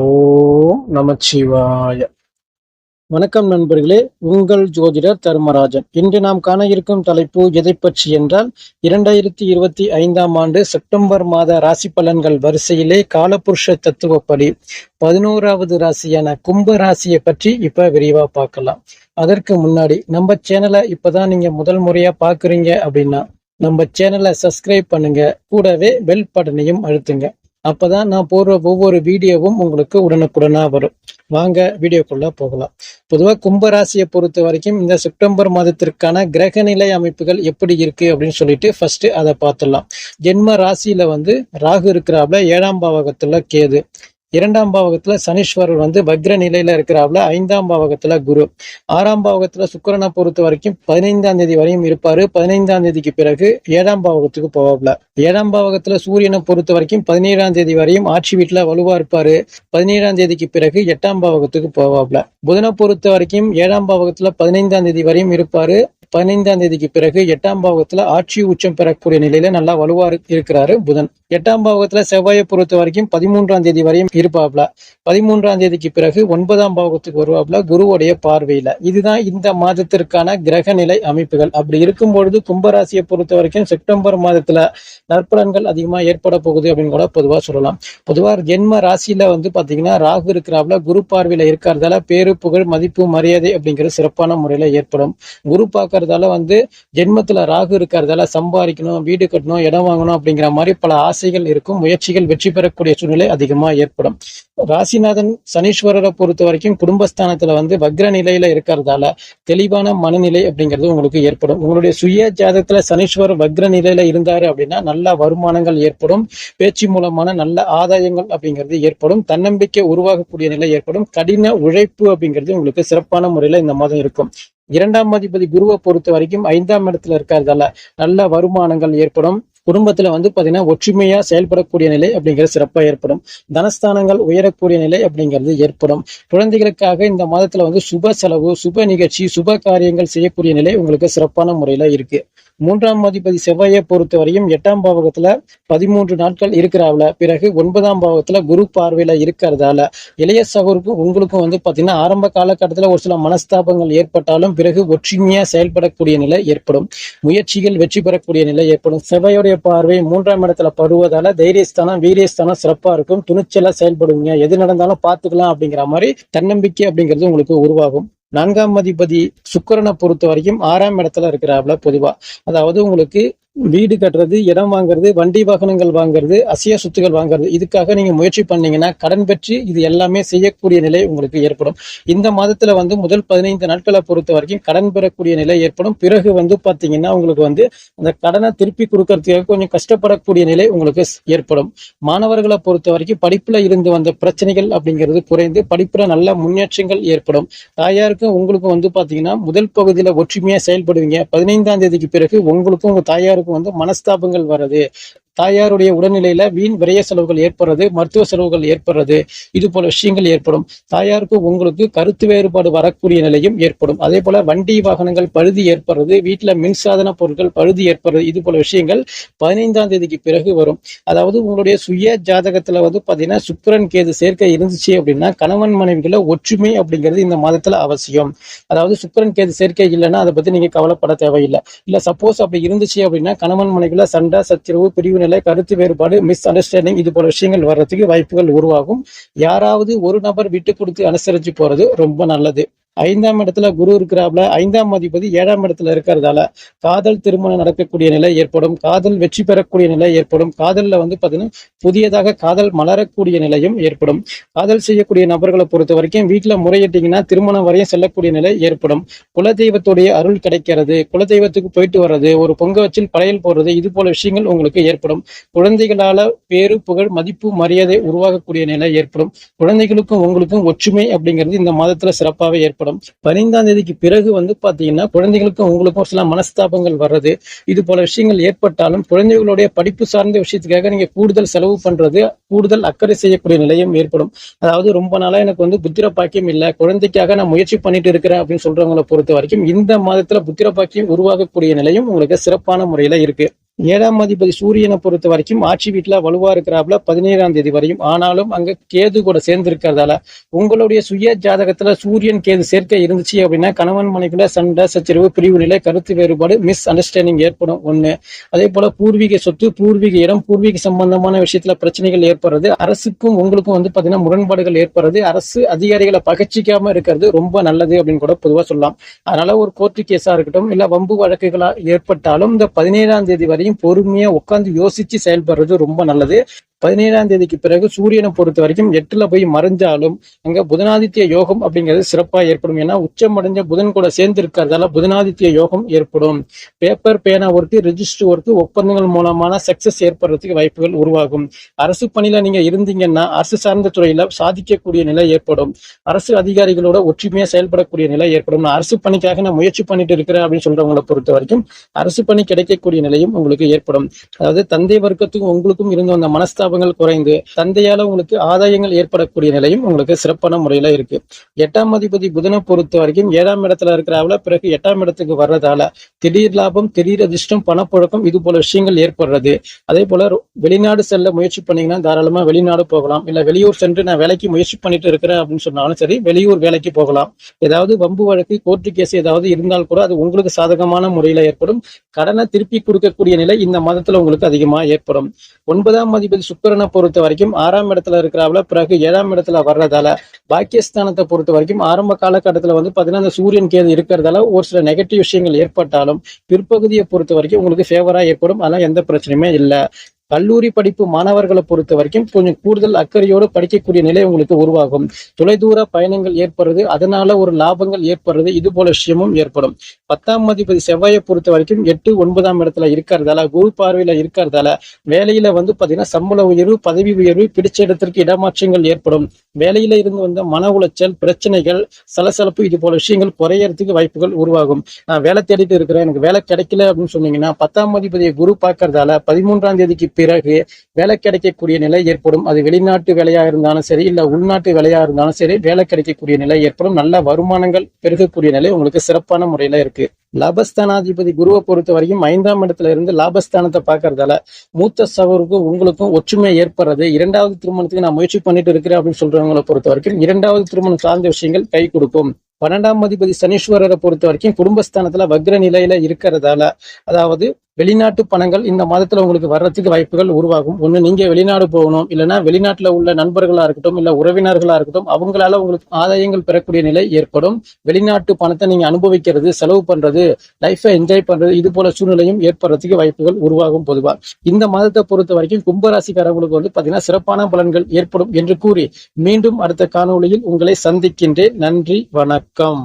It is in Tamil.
ஓம் நமச்சிவாய. வணக்கம் நண்பர்களே, உங்கள் ஜோதிடர் தர்மராஜன். இன்று நாம் காண இருக்கும் தலைப்பு எதை பற்றி என்றால் 2025ஆம் ஆண்டு செப்டம்பர் மாத ராசி பலன்கள் வரிசையிலே காலபுருஷ தத்துவப்படி 11வது ராசியான கும்ப ராசியை பற்றி இப்ப விரிவா பார்க்கலாம். அதற்கு முன்னாடி நம்ம சேனலை இப்பதான் நீங்க முதல் முறையா பாக்குறீங்க அப்படின்னா நம்ம சேனலை சப்ஸ்கிரைப் பண்ணுங்க, கூடவே பெல் பட்டனையும் அழுத்துங்க. அப்பதான் நான் போடுற ஒவ்வொரு வீடியோவும் உங்களுக்கு உடனுக்குடனா வரும். வாங்க வீடியோக்குள்ள போகலாம். பொதுவா கும்பராசியை பொறுத்த வரைக்கும் இந்த செப்டம்பர் மாதத்திற்கான கிரக நிலை அமைப்புகள் எப்படி இருக்கு அப்படின்னு சொல்லிட்டு ஃபர்ஸ்ட் அதை பார்த்துடலாம். ஜென்ம ராசியில ராகு இருக்கிறாப்ல 7ஆம் பாவகத்துல கேது, 2ஆம் பாவகத்துல சனீஸ்வரர் வக்ர நிலையில இருக்கிறாப்ல 5ஆம் பாவகத்துல குரு, 6ஆம் பாவகத்துல சுக்கிரனை பொறுத்த வரைக்கும் 15ஆம் தேதி வரையும் இருப்பாரு. 15ஆம் தேதிக்கு பிறகு 7ஆம் பாவகத்துக்கு போவாப்ல. 7ஆம் பாவகத்துல சூரியனை பொறுத்த வரைக்கும் 17ஆம் தேதி வரையும் ஆட்சி வீட்டுல வலுவா இருப்பாரு. 17ஆம் தேதிக்கு பிறகு 8ஆம் பாவகத்துக்கு போவாப்ல. புதனை பொறுத்த வரைக்கும் 7ஆம் பாவகத்துல 15ஆம் தேதி வரையும் இருப்பாரு. 15ஆம் தேதிக்கு பிறகு 8ஆம் பாவகத்துல ஆட்சி உச்சம் பெறக்கூடிய நிலையில நல்லா வலுவா இருக்கிறாரு புதன். 8ஆம் பாவகத்துல செவ்வாயை பொறுத்த வரைக்கும் 13ஆம் தேதி வரையும் இருப்பாப்ல. 13ஆம் தேதிக்கு பிறகு 9ஆம் பாவகத்துக்கு வருவாப்ல குருவுடைய பார்வையில. இதுதான் இந்த மாதத்திற்கான கிரக நிலை அமைப்புகள். அப்படி இருக்கும் பொழுது கும்பராசியை பொறுத்த வரைக்கும் செப்டம்பர் மாதத்துல நற்பலன்கள் அதிகமா ஏற்பட போகுது அப்படின்னு கூட பொதுவா சொல்லலாம். பொதுவா ஜென்ம ராசியில பாத்தீங்கன்னா ராகு இருக்கிறாப்ல குரு பார்வையில இருக்கிறதால பேரு புகழ் மதிப்பு மரியாதை அப்படிங்கிறது சிறப்பான முறையில ஏற்படும். குரு பார்க்கறதால ஜென்மத்துல ராகு இருக்கிறதால சம்பாதிக்கணும், வீடு கட்டணும், இடம் வாங்கணும் அப்படிங்கிற மாதிரி பல ஆசைகள் இருக்கும். முயற்சிகள் வெற்றி பெறக்கூடிய சூழ்நிலை அதிகமா ஏற்படும். ராசிநாதன் சனீஸ்வரரை பொறுத்த வரைக்கும் குடும்பஸ்தானத்துல வக்ர நிலையில இருக்கிறதால தெளிவான மனநிலை அப்படிங்கிறது உங்களுக்கு ஏற்படும். உங்களுடைய சுய ஜாதகத்துல சனீஸ்வரர் வக்ர நிலையில இருந்தாரு அப்படின்னா நல்ல வருமானங்கள் ஏற்படும். பேச்சு மூலமான நல்ல ஆதாயங்கள் அப்படிங்கிறது ஏற்படும். தன்னம்பிக்கை உருவாகக்கூடிய நிலை ஏற்படும். கடின உழைப்பு அப்படிங்கிறது உங்களுக்கு சிறப்பான முறையில இந்த மாதம் இருக்கும். 2ஆம் அதிபதி குருவை பொறுத்த வரைக்கும் 5ஆம் இடத்துல இருக்கிறதால நல்ல வருமானங்கள் ஏற்படும். குடும்பத்துல பாத்தீங்கன்னா ஒற்றுமையா செயல்படக்கூடிய நிலை அப்படிங்கிறது சிறப்பா ஏற்படும். தனஸ்தானங்கள் உயரக்கூடிய நிலை அப்படிங்கிறது ஏற்படும். குழந்தைகளுக்காக இந்த மாதத்துல சுப செலவு, சுப நிகழ்ச்சி, சுப காரியங்கள் செய்யக்கூடிய நிலை உங்களுக்கு சிறப்பான முறையில இருக்கு. 3ஆம் அதிபதி செவ்வாயை பொறுத்த வரையும் 8ஆம் பாவகத்துல 13 நாட்கள் இருக்கிறாவில. பிறகு 9ஆம் பாவகத்துல குரு பார்வையில இருக்கிறதால இளைய சகோருக்கும் உங்களுக்கும் பாத்தீங்கன்னா ஆரம்ப காலகட்டத்துல ஒரு சில மனஸ்தாபங்கள் ஏற்பட்டாலும் பிறகு ஒற்றுமையா செயல்படக்கூடிய நிலை ஏற்படும். முயற்சிகள் வெற்றி பெறக்கூடிய நிலை ஏற்படும். செவ்வாயுடைய பார்வை 3ஆம் இடத்துல படுவதால தைரியஸ்தானம், வீரியஸ்தானம் சிறப்பா இருக்கும். துணிச்சலா செயல்படுவீங்க. எது நடந்தாலும் பாத்துக்கலாம் அப்படிங்கிற மாதிரி தன்னம்பிக்கை அப்படிங்கிறது உங்களுக்கு உருவாகும். 4ஆம் அதிபதி சுக்கிரனை பொறுத்த வரைக்கும் 6ஆம் இடத்துல இருக்கிறாப்ல. பொதுவா அதாவது உங்களுக்கு வீடு கட்டுறது, இடம் வாங்குறது, வண்டி வாகனங்கள் வாங்குறது, அசைய சொத்துகள் வாங்குறது, இதுக்காக நீங்க முயற்சி பண்ணீங்கன்னா கடன் பெற்று இது எல்லாமே செய்யக்கூடிய நிலை உங்களுக்கு ஏற்படும். இந்த மாதத்துல முதல் 15 நாட்களை பொறுத்த வரைக்கும் கடன் பெறக்கூடிய நிலை ஏற்படும். பிறகு பாத்தீங்கன்னா உங்களுக்கு அந்த கடனை திருப்பி கொடுக்கறதுக்காக கொஞ்சம் கஷ்டப்படக்கூடிய நிலை உங்களுக்கு ஏற்படும். மாணவர்களை பொறுத்த வரைக்கும் படிப்புல இருந்து வந்த பிரச்சனைகள் அப்படிங்கிறது குறைந்து படிப்புல நல்ல முன்னேற்றங்கள் ஏற்படும். தாயாருக்கும் உங்களுக்கும் பாத்தீங்கன்னா முதல் பகுதியில ஒற்றுமையா செயல்படுவீங்க. 15ஆம் தேதிக்கு பிறகு உங்களுக்கும் உங்க தாயாருக்கும் மனஸ்தாபங்கள் வர்றது, தாயாருடைய உடல்நிலையில வீண் விரய செலவுகள் ஏற்படுறது, மருத்துவ செலவுகள் ஏற்படுறது, இது போல விஷயங்கள் ஏற்படும். தாயாருக்கு உங்களுக்கு கருத்து வேறுபாடு வரக்கூடிய நிலையும் ஏற்படும். அதே போல வண்டி வாகனங்கள் பழுது ஏற்படுறது, வீட்டுல மின்சாதன பொருட்கள் பழுது ஏற்படுறது, இது போல விஷயங்கள் 15ஆம் தேதிக்கு பிறகு வரும். அதாவது உங்களுடைய சுய ஜாதகத்துல பாத்தீங்கன்னா சுக்கிரன் கேது சேர்க்கை இருந்துச்சு அப்படின்னா கணவன் மனைவிகள ஒற்றுமை அப்படிங்கிறது இந்த மாதத்துல அவசியம். அதாவது சுக்கிரன் கேது சேர்க்கை இல்லைன்னா அதை பத்தி நீங்க கவலைப்பட தேவையில்லை. இல்ல சப்போஸ் அப்படி இருந்துச்சு அப்படின்னா கணவன் மனைவிகள சண்டை, சச்சரவு, பிரிவு நிலை, கருத்து வேறுபாடு, மிஸ் அண்டர்ஸ்டாண்டிங், இது போல விஷயங்கள் வர்றதுக்கு வாய்ப்புகள் உருவாகும். யாராவது ஒரு நபர் விட்டு கொடுத்து அனுசரிச்சு போறது ரொம்ப நல்லது. 5ஆம் இடத்துல குரு இருக்கிறாப்ல. 5ஆம் அதிபதி 7ஆம் இடத்துல இருக்கிறதால காதல் திருமணம் நடக்கக்கூடிய நிலை ஏற்படும். காதல் வெற்றி பெறக்கூடிய நிலை ஏற்படும். காதல்ல பாத்தீங்கன்னா புதியதாக காதல் மலரக்கூடிய நிலையும் ஏற்படும். காதல் செய்யக்கூடிய நபர்களை பொறுத்த வரைக்கும் வீட்டுல முறையிட்டீங்கன்னா திருமணம் வரையும் செல்லக்கூடிய நிலை ஏற்படும். குலதெய்வத்துடைய அருள் கிடைக்கிறது, குலதெய்வத்துக்கு போயிட்டு வர்றது, ஒரு பொங்க வச்சில் படையல் போடுறது, இது போல விஷயங்கள் உங்களுக்கு ஏற்படும். குழந்தைகளால பேரு புகழ் மதிப்பு மரியாதை உருவாகக்கூடிய நிலை ஏற்படும். குழந்தைகளுக்கும் உங்களுக்கும் ஒற்றுமை அப்படிங்கிறது இந்த மாதத்துல சிறப்பாக ஏற்படும். 15ஆம் தேதிக்கு பிறகு பாத்தீங்கன்னா குழந்தைகளுக்கும் உங்களுக்கும் சில மனஸ்தாபங்கள் வர்றது, இது போல விஷயங்கள் ஏற்பட்டாலும் குழந்தைகளுடைய படிப்பு சார்ந்த விஷயத்துக்காக நீங்க கூடுதல் செலவு பண்றது, கூடுதல் அக்கறை செய்யக்கூடிய நிலையும் ஏற்படும். அதாவது ரொம்ப நாளா எனக்கு புத்திர பாக்கியம் இல்ல, குழந்தைக்காக நான் முயற்சி பண்ணிட்டு இருக்கிறேன் அப்படின்னு சொல்றவங்களை பொறுத்த வரைக்கும் இந்த மாதத்துல புத்திர பாக்கியம் உருவாகக்கூடிய நிலையும் உங்களுக்கு சிறப்பான முறையில இருக்கு. ஏழாம் அதிபதி சூரியனை பொறுத்த வரைக்கும் ஆட்சி வீட்டுல வலுவா இருக்கிறாப்புல 17ஆம் தேதி வரையும். ஆனாலும் அங்க கேது கூட சேர்ந்து இருக்கிறதால உங்களுடைய சுய ஜாதகத்துல சூரியன் கேது சேர்க்கை இருந்துச்சு அப்படின்னா கணவன் மனைவிக்குள்ள சண்டை சச்சரவு பிரிவு நிலை கருத்து வேறுபாடு மிஸ் அண்டர்ஸ்டாண்டிங் ஏற்படும் ஒண்ணு. அதே போல பூர்வீக சொத்து பூர்வீக இடம் பூர்வீக சம்பந்தமான விஷயத்துல பிரச்சனைகள் ஏற்படுறது, அரசுக்கும் உங்களுக்கும் பாத்தீங்கன்னா முரண்பாடுகள் ஏற்படுறது, அரசு அதிகாரிகளை பகச்சிக்காம இருக்கிறது ரொம்ப நல்லது அப்படின்னு கூட பொதுவா சொல்லலாம். அதனால ஒரு கோர்ட்டு கேஸா இருக்கட்டும் இல்ல வம்பு வழக்குகளா ஏற்பட்டாலும் இந்த 17ஆம் தேதி வரையும் பொறுமையா உட்கார்ந்து யோசிச்சு செயல்படுறது ரொம்ப நல்லது. 17ஆம் தேதிக்கு பிறகு சூரியனை பொறுத்த வரைக்கும் 8ல போய் மறைஞ்சாலும் அங்க புதனாதித்ய யோகம் அப்படிங்கிறது சிறப்பா ஏற்படும். ஏன்னா உச்சம் அடைஞ்ச புதன் கூட சேர்ந்து இருக்கிறதால புதனாதித்ய யோகம் ஏற்படும். பேப்பர் பேனா ஒர்க்கு ரெஜிஸ்டர் ஒர்க்கு ஒப்பந்தங்கள் மூலமான சக்சஸ் ஏற்படுறதுக்கு வாய்ப்புகள் உருவாகும். அரசு பணியில நீங்க இருந்தீங்கன்னா அரசு சார்ந்த துறையில சாதிக்கக்கூடிய நிலை ஏற்படும். அரசு அதிகாரிகளோட ஒற்றுமையா செயல்படக்கூடிய நிலை ஏற்படும். அரசு பணிக்காக நான் முயற்சி பண்ணிட்டு இருக்கிறேன் அப்படின்னு சொல்றவங்களை பொறுத்த வரைக்கும் அரசு பணி கிடைக்கக்கூடிய நிலையும் உங்களுக்கு ஏற்படும். அதாவது தந்தை வர்க்கத்துக்கும் உங்களுக்கும் இருந்த அந்த மனஸ்தாபங்கள் குறைந்து தந்தையால உங்களுக்கு ஆதாயங்கள் ஏற்படக்கூடிய நிலையும் உங்களுக்கு சிறப்பான முறையில இருக்கு. 8ஆம் அதிபதி புதனை பொறுத்த வரைக்கும் 7ஆம் இடத்துல இருக்கிறாவில பிறகு 8ஆம் இடத்துக்கு வர்றதால திடீர் லாபம் திடீர் அதிர்ஷ்டம் பணப்புழக்கம் இது போல விஷயங்கள் ஏற்படுறது. அதே போல வெளிநாடு செல்ல முயற்சி பண்ணீங்கன்னா தாராளமா வெளிநாடு போகலாம். இல்ல வெளியூர் சென்று நான் வேலைக்கு முயற்சி பண்ணிட்டு இருக்கிறேன் அப்படின்னு சொன்னாலும் சரி வெளியூர் வேலைக்கு போகலாம். ஏதாவது வம்பு வழக்கு கோர்ட்டு கேஸ் ஏதாவது இருந்தால் கூட அது உங்களுக்கு சாதகமான முறையில ஏற்படும். கடனை திருப்பி கொடுக்கக்கூடிய நிலை இந்த மாதத்துல உங்களுக்கு அதிகமா ஏற்படும். 9ஆம் அதிபதி சுக்கிரனை பொறுத்த வரைக்கும் 6ஆம் இடத்துல இருக்கிறாவில பிறகு 7ஆம் இடத்துல வர்றதால பாக்கியஸ்தானத்தை பொறுத்த வரைக்கும் ஆரம்ப காலகட்டத்துல பாத்தீங்கன்னா சூரியன் கேது இருக்கிறதால ஒரு சில நெகட்டிவ் விஷயங்கள் ஏற்பட்டாலும் பிற்பகுதியை பொறுத்த வரைக்கும் உங்களுக்கு ஃபேவரா ஏற்படும். அதெல்லாம் எந்த பிரச்சனையுமே இல்லை. கல்லூரி படிப்பு மாணவர்களை பொறுத்த வரைக்கும் கொஞ்சம் கூடுதல் அக்கறையோடு படிக்கக்கூடிய நிலை உங்களுக்கு உருவாகும். தொலைதூர பயணங்கள் ஏற்படுறது, அதனால ஒரு லாபங்கள் ஏற்படுறது, இது போல விஷயமும் ஏற்படும். 10ஆம் அதிபதி செவ்வாயை பொறுத்த வரைக்கும் 8, 9ஆம் இடத்துல இருக்கிறதால குரு பார்வையில இருக்கிறதால வேலையில பாத்தீங்கன்னா சம்பள உயர்வு பதவி உயர்வு பிடிச்ச இடத்திற்கு இடமாற்றங்கள் ஏற்படும். வேலையில இருந்து வந்த மன உளைச்சல் பிரச்சனைகள் சலசலப்பு இது போல விஷயங்கள் குறையறதுக்கு வாய்ப்புகள் உருவாகும். நான் வேலை தேடிட்டு இருக்கிறேன் எனக்கு வேலை கிடைக்கல அப்படின்னு சொன்னீங்கன்னா 10ஆம் அதிபதியை குரு பார்க்கறதால 13ஆம் தேதிக்கு பிறகு வேலை கிடைக்கக்கூடிய நிலை ஏற்படும். அது வெளிநாட்டு வேலையா இருந்தாலும் சரி இல்ல உள்நாட்டு வேலையா இருந்தாலும் சரி வேலை கிடைக்கக்கூடிய நிலை ஏற்படும். நல்ல வருமானங்கள் பெருகக்கூடிய நிலை உங்களுக்கு சிறப்பான முறையில இருக்கு. லாபஸ்தானாதிபதி குருவை பொறுத்த வரைக்கும் 5ஆம் இடத்துல இருந்து லாபஸ்தானத்தை பாக்குறதால மூத்த சகோருக்கும் உங்களுக்கும் ஒற்றுமை ஏற்படுறது. 2வது திருமணத்துக்கு நான் முயற்சி பண்ணிட்டு இருக்கிறேன் அப்படின்னு சொல்றவங்களை பொறுத்த வரைக்கும் 2வது திருமணம் சார்ந்த விஷயங்கள் கை கொடுக்கும். 12ஆம் அதிபதி சனீஸ்வரரை பொறுத்த வரைக்கும் குடும்பஸ்தானத்துல வக்ர நிலையில இருக்கிறதால அதாவது வெளிநாட்டு பணங்கள் இந்த மாதத்துல உங்களுக்கு வர்றதுக்கு வாய்ப்புகள் உருவாகும். ஒண்ணு நீங்க வெளிநாடு போகணும், இல்லைன்னா வெளிநாட்டுல உள்ள நண்பர்களா இருக்கட்டும் இல்ல உறவினர்களா இருக்கட்டும் அவங்களால உங்களுக்கு ஆதாயங்கள் பெறக்கூடிய நிலை ஏற்படும். வெளிநாட்டு பணத்தை நீங்க அனுபவிக்கிறது செலவு பண்றது லைஃபை என்ஜாய் பண்றது இது போல சூழ்நிலையும் ஏற்படுறதுக்கு வாய்ப்புகள் உருவாகும். பொதுவா இந்த மாதத்தை பொறுத்த வரைக்கும் கும்பராசிக்காரர்களுக்கு பாத்தீங்கன்னா சிறப்பான பலன்கள் ஏற்படும் என்று கூறி மீண்டும் அடுத்த காணொளியில் உங்களை சந்திக்கின்றேன். நன்றி, வணக்கம்.